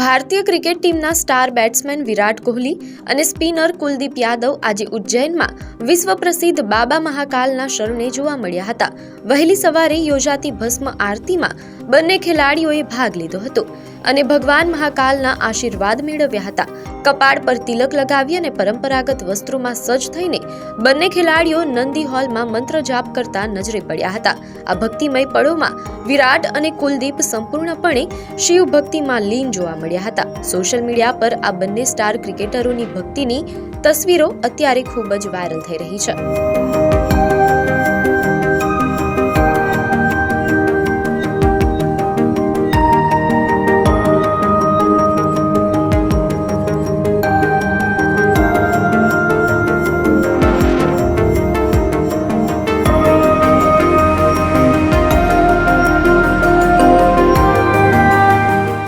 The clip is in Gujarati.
ભારતીય ક્રિકેટ ટીમના સ્ટાર બેટ્સમેન વિરાટ કોહલી અને સ્પિનર કુલદીપ યાદવ આજે ઉજ્જૈનમાં વિશ્વ પ્રસિદ્ધ બાબા મહાકાલના શરણે જોવા મળ્યા હતા. વહેલી સવારે યોજાતી ભસ્મ આરતીમાં બંને ખેલાડીઓએ ભાગ લીધો હતો અને ભગવાન મહાકાલના આશીર્વાદ મેળવ્યા હતા. કપાળ પર તિલક લગાવી અને પરંપરાગત વસ્ત્રોમાં સજ્જ થઈને બંને ખેલાડીઓ નંદી હોલમાં મંત્ર જાપ કરતા નજરે પડ્યા હતા. આ ભક્તિમય પળોમાં વિરાટ અને કુલદીપ સંપૂર્ણપણે શિવ ભક્તિમાં લીન જોવા મળ્યા હતા. સોશિયલ મીડિયા પર આ બંને સ્ટાર ક્રિકેટરોની ભક્તિની તસવીરો અત્યારે ખૂબ જ વાયરલ થઈ રહી છે.